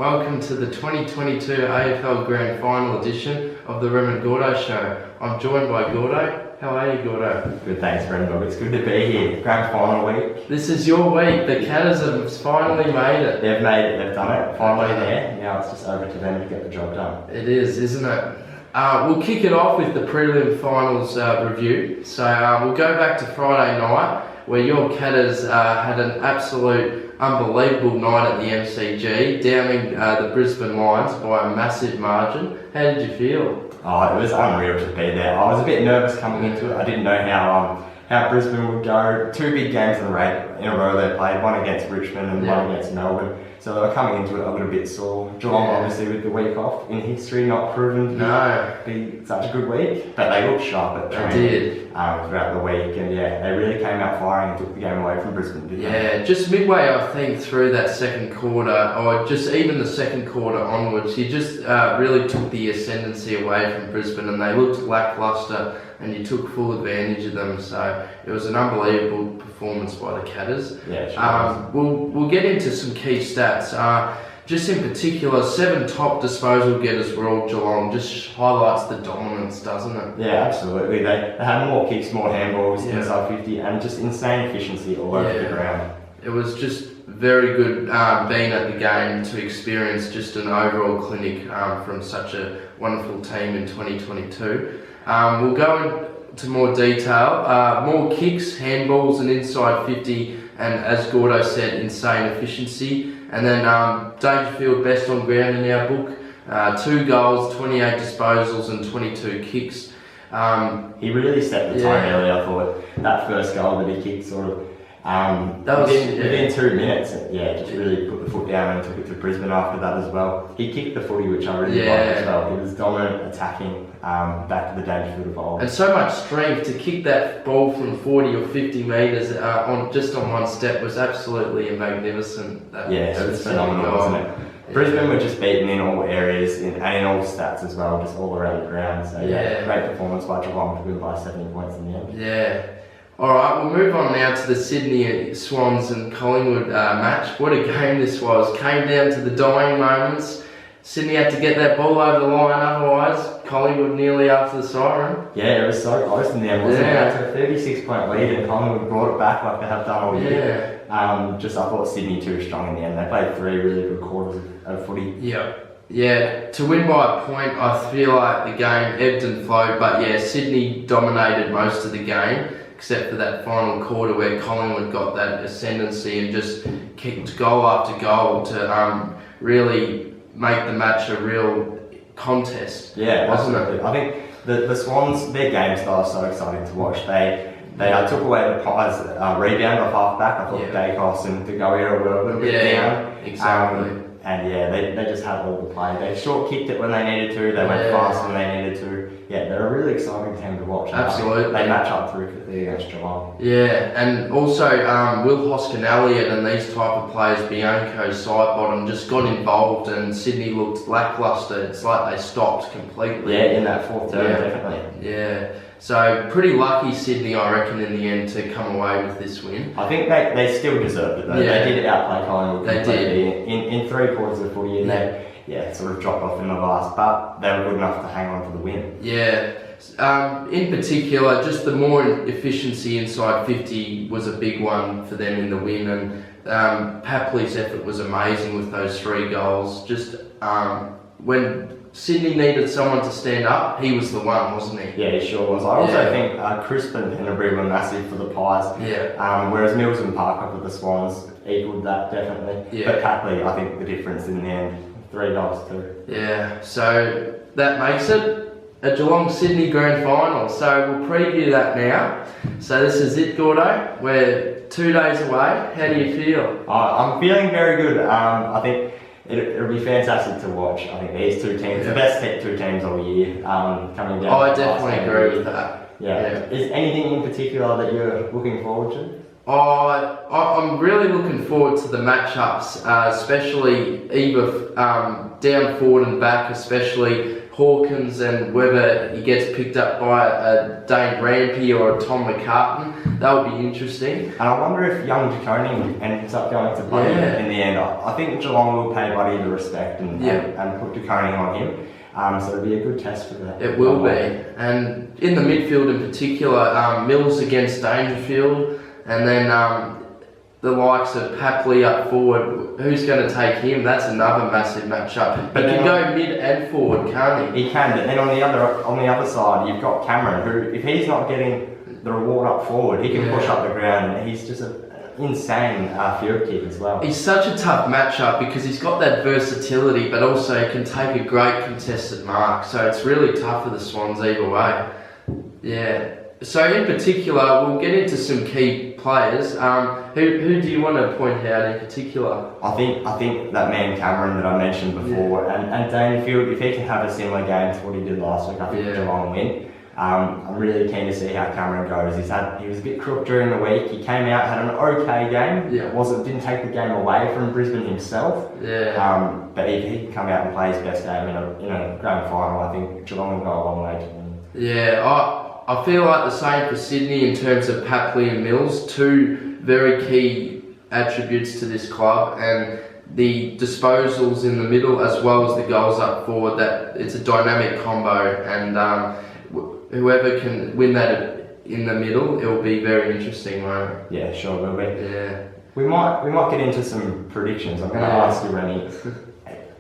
Welcome to the 2022 AFL Grand Final edition of the Rem Gordo show. I'm joined by Gordo. How are you, Gordo? Good, thanks, Rem Gordo. It's good to be here. Grand Final week. This is your week. The Catters have finally made it. They've made it. They've done it. Finally there. Now it's just over to them to get the job done. It is, isn't it? We'll kick it off with the prelim finals review. So we'll go back to Friday night, where your Catters had an absolute unbelievable night at the MCG, downing the Brisbane Lions by a massive margin. How did you feel? Oh, it was unreal to be there. I was a bit nervous coming into it. I didn't know how Brisbane would go. Two big games in a row they played, one against Richmond and one against Melbourne. So they were coming into it a little bit sore. Geelong obviously with the week off in history, not proven to be such a good week, but they looked sharp at training throughout the week, and they really came out firing and took the game away from Brisbane, didn't they? Just midway I think through that second quarter, or just even the second quarter onwards, you just really took the ascendancy away from Brisbane, and they looked lacklustre, and you took full advantage of them. So it was an unbelievable performance by the Catters. We'll get into some key stats. Just in particular, 7 top disposal getters were all Geelong. Just highlights the dominance, doesn't it? Yeah, absolutely. They had more kicks, more handballs inside 50, and just insane efficiency all over the ground. It was just very good being at the game to experience just an overall clinic from such a wonderful team in 2022. We'll go into more detail. More kicks, handballs and inside 50, and as Gordo said, insane efficiency. And then Dangerfield best on ground in our book. 2 goals, 28 disposals and 22 kicks. He really set the tone early, I thought. That first goal that he kicked within 2 minutes, just really put the foot down and took it to Brisbane after that as well. He kicked the footy, which I really liked as well. He was dominant, attacking, back to the Dangerfield of old. And so much strength to kick that ball from 40 or 50 metres on one step was absolutely magnificent. It was phenomenal, wasn't it? Brisbane were just beaten in all areas and in all stats as well, just all around the ground. So great performance by Geelong to win by 70 points in the end. Alright, we'll move on now to the Sydney Swans and Collingwood match. What a game this was. Came down to the dying moments. Sydney had to get that ball over the line, otherwise Collingwood nearly after the siren. Yeah, it was so close in the end, wasn't it? It took a 36-point lead and Collingwood brought it back like they have done all year. I thought Sydney too strong in the end. They played 3 really good quarters of footy. To win by a point, I feel like the game ebbed and flowed, but Sydney dominated most of the game, except for that final quarter where Collingwood got that ascendancy and just kicked goal after goal to really make the match a real contest. Wasn't it? I think the Swans, their game style is so exciting to watch. They took away the Pies' rebound off half back. I thought Dacos and De Goya were a little bit down. Exactly. They just had all the play. They short kicked it when they needed to. They went fast when they needed to. They're a really exciting team to watch. Absolutely. They match up terrifically against Geelong. And also Will Hoskin-Elliott and these type of players, Bianco, Sidebottom, just got involved, and Sydney looked lacklustre. It's like they stopped completely. In that fourth term, definitely. So pretty lucky Sydney, I reckon, in the end to come away with this win. I think they still deserved it though. They did outplay Collingwood. They did. In 3 quarters of footy, and they sort of dropped off in the last, but they were good enough to hang on for the win. In particular, just the more efficiency inside 50 was a big one for them in the win, and Papley's effort was amazing with those 3 goals. Just when Sydney needed someone to stand up, he was the one, wasn't he? Yeah, he sure was. I also think Crispin and Pendlebury were massive for the Pies. Whereas Mills and Parker for the Swans equalled that, definitely. But Papley, I think the difference in the end, 3 goals too. So that makes it a Geelong-Sydney Grand Final. So we'll preview that now. So this is it, Gordo. We're 2 days away. How do you feel? I'm feeling very good. I think it'll be fantastic to watch. I think these 2 teams, the best 2 teams all year, coming down. I definitely agree with that. Is anything in particular that you're looking forward to? I'm really looking forward to the matchups, especially either down forward and back, especially Hawkins and whether he gets picked up by a Dane Rampy or a Tom McCartan. That would be interesting. And I wonder if young Jaconing ends up going to Buddy in the end. I think Geelong will pay Buddy the respect and put Jaconing on him. So it'll be a good test for that. It will be. And in the midfield in particular, Mills against Dangerfield, and then the likes of Papley up forward. Who's going to take him? That's another massive matchup. But he can go mid and forward, can't he? He can, but then on the other side, you've got Cameron, who, if he's not getting the reward up forward, he can push up the ground, and he's just an insane field kick as well. He's such a tough matchup because he's got that versatility, but also can take a great contested mark. So it's really tough for the Swans either way. Yeah. So in particular, we'll get into some key players. Who do you want to point out in particular? I think that man Cameron that I mentioned before, and Dangerfield, if he can have a similar game to what he did last week, I think Geelong win. I'm really keen to see how Cameron goes. He was a bit crook during the week. He came out, had an okay game. Didn't take the game away from Brisbane himself. But if he can come out and play his best game in a grand final, I think Geelong will go a long way to win. Yeah, I feel like the same for Sydney in terms of Papley and Mills, two very key attributes to this club, and the disposals in the middle as well as the goals up forward. That it's a dynamic combo, and whoever can win that in the middle, it will be very interesting, won't it? Yeah, sure will be. Yeah. We might get into some predictions. I'm going to ask you, Remy.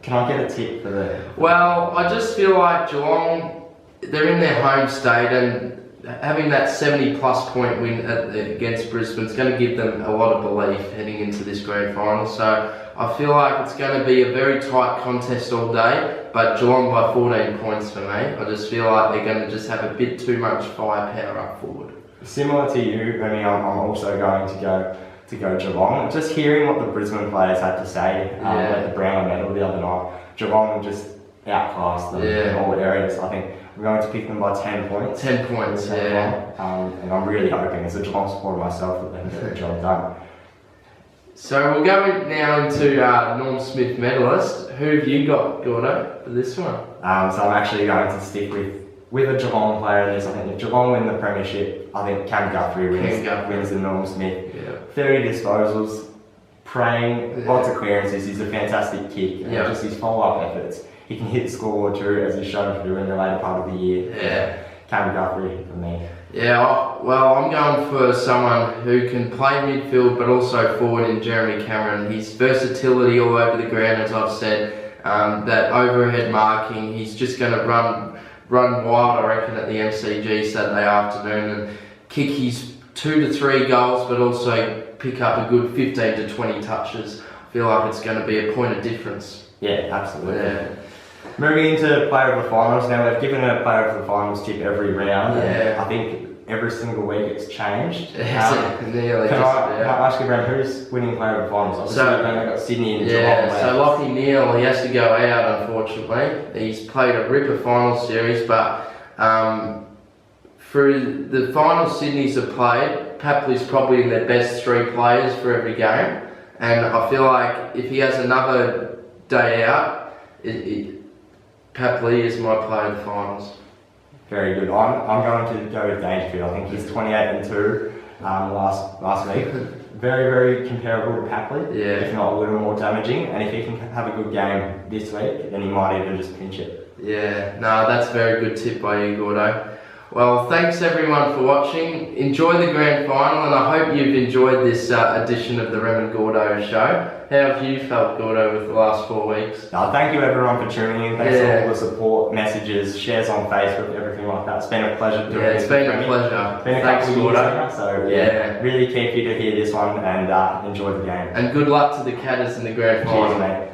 Can I get a tip for the? Well, I just feel like Geelong, they're in their home state, and having that 70+ point win against Brisbane is going to give them a lot of belief heading into this grand final. So I feel like it's going to be a very tight contest all day, but Geelong by 14 points for me. I just feel like they're going to just have a bit too much firepower up forward. Similar to you, Remy, I'm also going to go Geelong. Just hearing what the Brisbane players had to say at the Brownlow medal the other night, Geelong just outclassed them in all areas. I think I'm going to pick them by 10 points. 10 points, yeah. And I'm really hoping, as a Geelong supporter myself, that they can get the job done. So we'll go now into Norm Smith medalist. Who have you got, Gordo, for this one? So I'm actually going to stick with a Geelong player in this. I think if Geelong win the premiership, I think Cam Guthrie wins the Norm Smith. 30 disposals, praying, lots of clearances. He's a fantastic kick. And just his follow-up efforts. He can hit score too, as he's shown to do in the later part of the year. Cam Guthrie for me. Yeah, well, I'm going for someone who can play midfield but also forward in Jeremy Cameron. His versatility all over the ground, as I've said, that overhead marking, he's just going to run wild, I reckon, at the MCG Saturday afternoon and kick his 2 to 3 goals, but also pick up a good 15 to 20 touches. I feel like it's going to be a point of difference. Yeah, absolutely. Moving into player of the finals, now they've given a player of the finals tip every round. I think every single week it's changed. Can I ask you, Rem, who's winning player of the finals? Obviously, they've got Sydney and Geelong. So Lockie Neal, he has to go out, unfortunately. He's played a ripper final series, but through the final Sydneys have played, Papley's probably in their best 3 players for every game, and I feel like if he has another day out, Papley is my player of the finals. Very good. I'm going to go with Dangerfield. I think he's 28-2 last week. Very, very comparable to Papley, if not a little more damaging. And if he can have a good game this week, then he might even just pinch it. Yeah, no, that's a very good tip by you, Gordo. Well, thanks everyone for watching. Enjoy the grand final, and I hope you've enjoyed this edition of the Rem Gordo show. How have you felt, Gordo, with the last 4 weeks? Thank you everyone for tuning in. Thanks for all the support, messages, shares on Facebook, everything like that. It's been a pleasure doing this. It's been a pleasure. Thanks, Gordo. So really keen for you to hear this one and enjoy the game. And good luck to the Catters in the grand final. Cheers, mate.